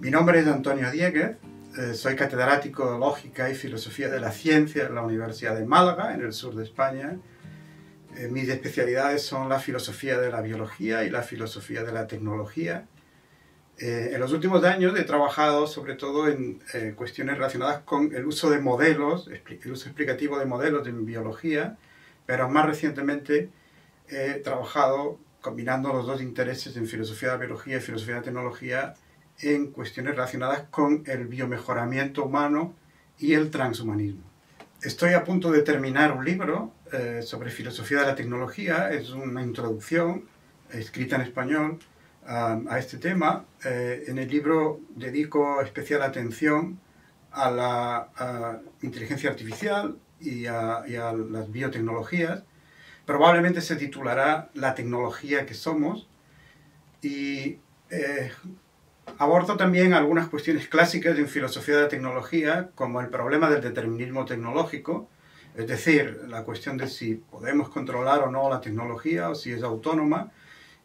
Mi nombre es Antonio Dieguez, soy catedrático de Lógica y Filosofía de la Ciencia en la Universidad de Málaga, en el sur de España. Mis especialidades son la filosofía de la biología y la filosofía de la tecnología. En los últimos años he trabajado sobre todo en cuestiones relacionadas con el uso de modelos, el uso explicativo de modelos en biología, pero más recientemente he trabajado combinando los dos intereses en filosofía de la biología y filosofía de la tecnología en cuestiones relacionadas con el biomejoramiento humano y el transhumanismo. Estoy a punto de terminar un libro sobre filosofía de la tecnología. Es una introducción escrita en español a este tema. En el libro dedico especial atención a la inteligencia artificial y a las biotecnologías. Probablemente se titulará La tecnología que somos, y abordo también algunas cuestiones clásicas en filosofía de la tecnología, como el problema del determinismo tecnológico, es decir, la cuestión de si podemos controlar o no la tecnología o si es autónoma,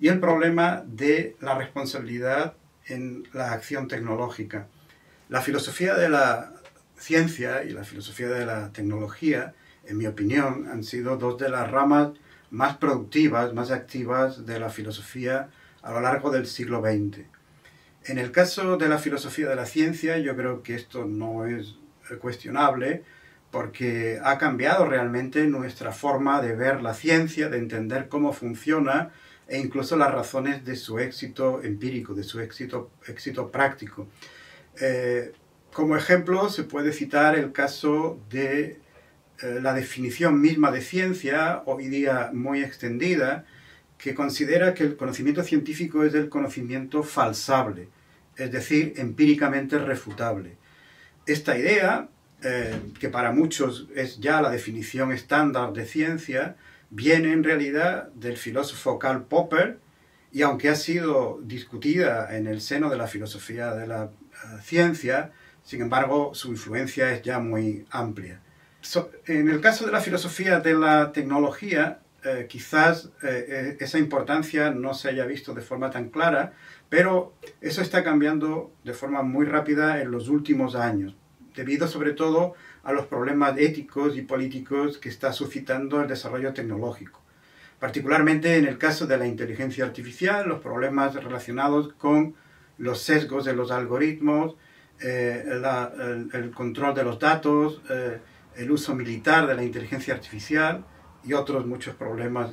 y el problema de la responsabilidad en la acción tecnológica. La filosofía de la ciencia y la filosofía de la tecnología, en mi opinión, han sido dos de las ramas más productivas, más activas de la filosofía a lo largo del siglo XX. En el caso de la filosofía de la ciencia, yo creo que esto no es cuestionable, porque ha cambiado realmente nuestra forma de ver la ciencia, de entender cómo funciona e incluso las razones de su éxito empírico, de su éxito práctico. Como ejemplo, se puede citar el caso de la definición misma de ciencia, hoy día muy extendida, que considera que el conocimiento científico es el conocimiento falsable, es decir, empíricamente refutable. Esta idea, que para muchos es ya la definición estándar de ciencia, viene en realidad del filósofo Karl Popper, y aunque ha sido discutida en el seno de la filosofía de la ciencia, sin embargo, su influencia es ya muy amplia. En el caso de la filosofía de la tecnología, quizás esa importancia no se haya visto de forma tan clara, pero eso está cambiando de forma muy rápida en los últimos años, debido sobre todo a los problemas éticos y políticos que está suscitando el desarrollo tecnológico. Particularmente en el caso de la inteligencia artificial, los problemas relacionados con los sesgos de los algoritmos, el control de los datos, el uso militar de la inteligencia artificial y otros muchos problemas,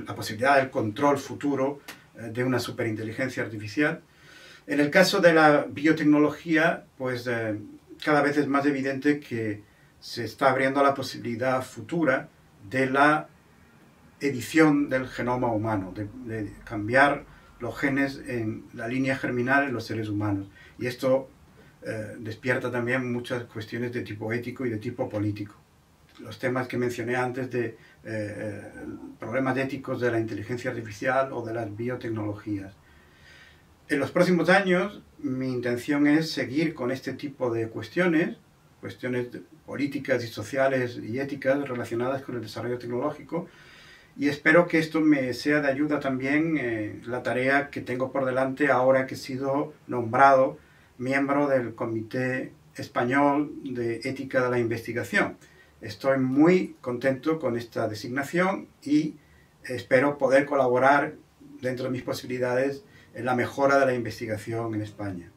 la posibilidad del control futuro de una superinteligencia artificial. En el caso de la biotecnología, pues cada vez es más evidente que se está abriendo la posibilidad futura de la edición del genoma humano, de cambiar los genes en la línea germinal en los seres humanos. Y esto despierta también muchas cuestiones de tipo ético y de tipo político. Los temas que mencioné antes de problemas éticos de la inteligencia artificial o de las biotecnologías. En los próximos años, mi intención es seguir con este tipo de cuestiones políticas y sociales y éticas relacionadas con el desarrollo tecnológico, y espero que esto me sea de ayuda también en la tarea que tengo por delante ahora que he sido nombrado miembro del Comité Español de Ética de la Investigación. Estoy muy contento con esta designación y espero poder colaborar dentro de mis posibilidades en la mejora de la investigación en España.